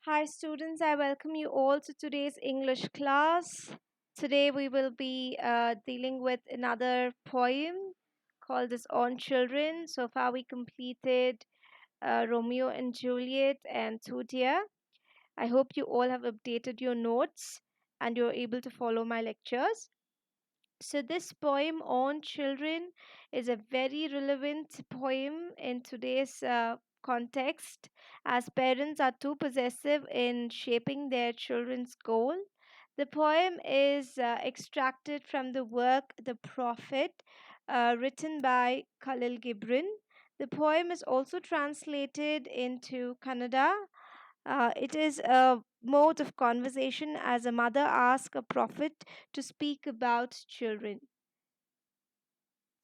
Hi, students. I welcome you all to today's English class. Today, we will be dealing with another poem called "This On Children." So far, we completed Romeo and Juliet and Tudia. I hope you all have updated your notes and you're able to follow my lectures. So, this poem on children is a very relevant poem in today's context, as parents are too possessive in shaping their children's goal. The poem is extracted from the work The Prophet, written by Khalil Gibran. The poem is also translated into Kannada. It is a mode of conversation as a mother asks a prophet to speak about children.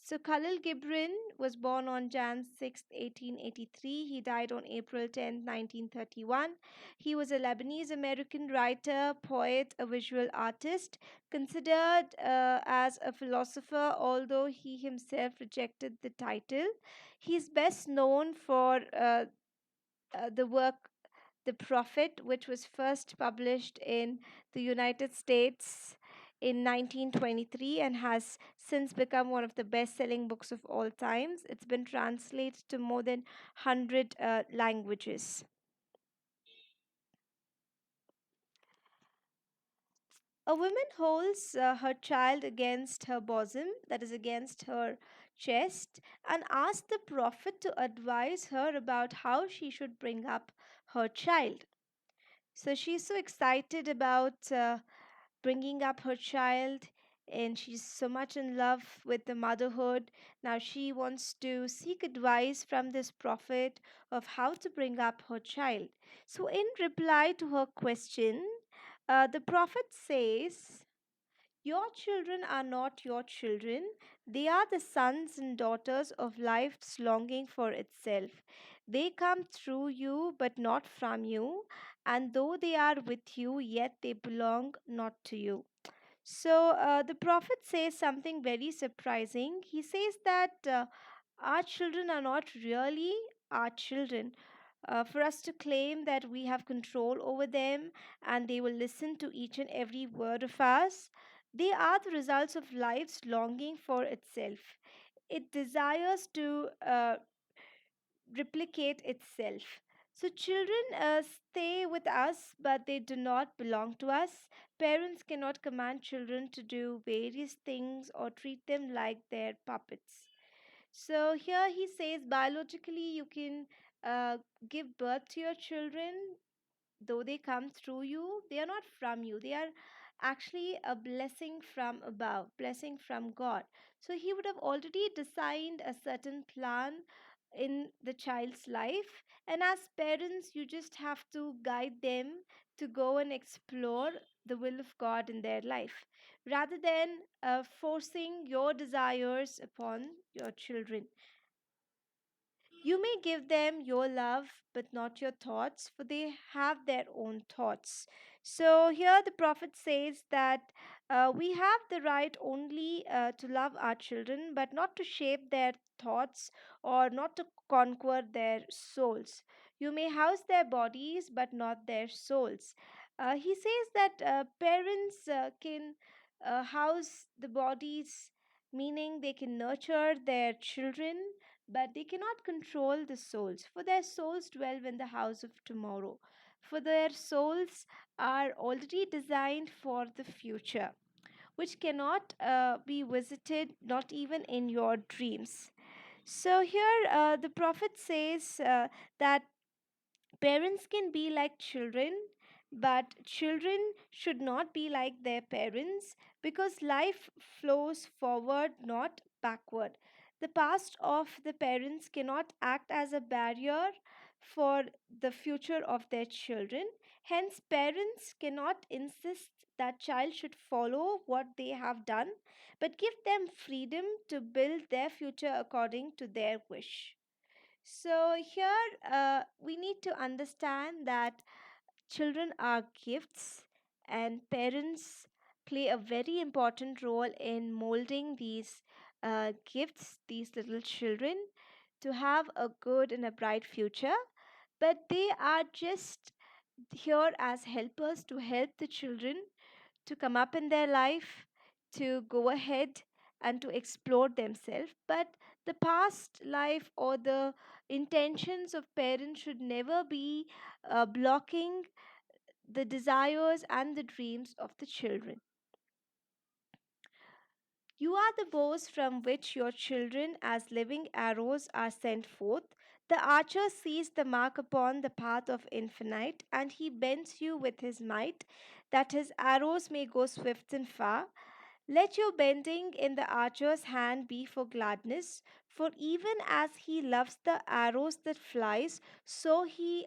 So Khalil Gibran was born on Jan 6, 1883. He died on April 10, 1931. He was a Lebanese American writer, poet, a visual artist, considered as a philosopher, although he himself rejected the title. He's best known for the work The Prophet, which was first published in the United States in 1923 and has since become one of the best selling books of all times. It's been translated to more than 100 languages. A woman holds her child against her bosom, that is, against her chest, and asks the Prophet to advise her about how she should bring up her child. So she's so excited about bringing up her child, and she's so much in love with the motherhood. Now she wants to seek advice from this prophet of how to bring up her child. So, in reply to her question, the prophet says, your children are not your children. They are the sons and daughters of life's longing for itself. They come through you, but not from you. And though they are with you, yet they belong not to you. So the prophet says something very surprising. He says that our children are not really our children. For us to claim that we have control over them and they will listen to each and every word of us, they are the results of life's longing for itself. It desires to replicate itself. So, children stay with us, but they do not belong to us. Parents cannot command children to do various things or treat them like their puppets. So, here he says biologically, you can give birth to your children, though they come through you, they are not from you. They are actually a blessing from above, blessing from God. So he would have already designed a certain plan in the child's life, and as parents you just have to guide them to go and explore the will of God in their life, rather than forcing your desires upon your children. You may give them your love, but not your thoughts, for they have their own thoughts. So, here the prophet says that we have the right only to love our children, but not to shape their thoughts or not to conquer their souls. You may house their bodies, but not their souls. He says that parents can house the bodies, meaning they can nurture their children, but they cannot control the souls, for their souls dwell in the house of tomorrow. For their souls are already designed for the future, which cannot be visited, not even in your dreams. So, here the prophet says that parents can be like children, but children should not be like their parents because life flows forward, not backward. The past of the parents cannot act as a barrier for the future of their children. Hence, parents cannot insist that child should follow what they have done, but give them freedom to build their future according to their wish. So, here we need to understand that children are gifts, and parents play a very important role in molding these gifts, these little children, to have a good and a bright future. But they are just here as helpers to help the children to come up in their life, to go ahead and to explore themselves. But the past life or the intentions of parents should never be blocking the desires and the dreams of the children. You are the bows from which your children, as living arrows, are sent forth. The archer sees the mark upon the path of infinite, and he bends you with his might, that his arrows may go swift and far. Let your bending in the archer's hand be for gladness, for even as he loves the arrows that flies, so he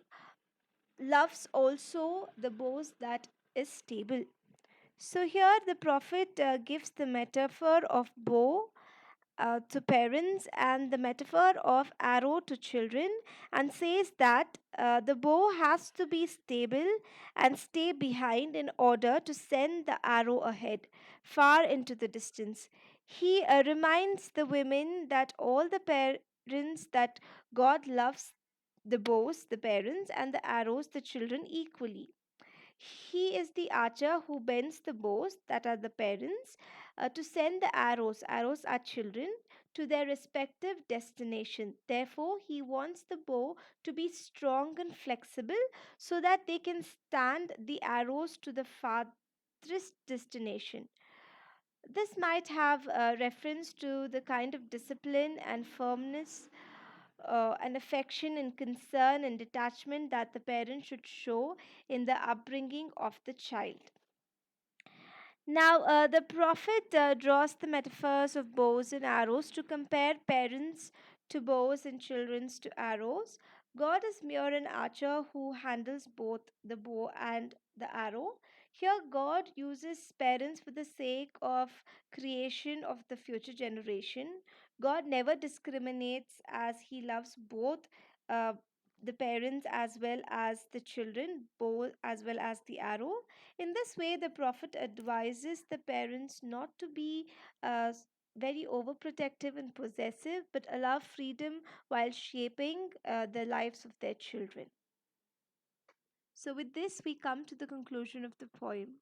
loves also the bows that is stable. So here the prophet gives the metaphor of bow to parents and the metaphor of arrow to children, and says that the bow has to be stable and stay behind in order to send the arrow ahead far into the distance. He reminds the women that all the parents that God loves the bows, the parents, and the arrows, the children, equally. He is the archer who bends the bows, that are the parents, to send the arrows. Arrows are children to their respective destination. Therefore, he wants the bow to be strong and flexible so that they can stand the arrows to the farthest destination. This might have a reference to the kind of discipline and firmness and affection and concern and detachment that the parent should show in the upbringing of the child. Now, the prophet draws the metaphors of bows and arrows to compare parents to bows and children to arrows. God is mere an archer who handles both the bow and the arrow. Here, God uses parents for the sake of creation of the future generation. God never discriminates as He loves both. The parents as well as the children, both as well as the arrow. In this way, the Prophet advises the parents not to be very overprotective and possessive, but allow freedom while shaping the lives of their children. So, with this, we come to the conclusion of the poem.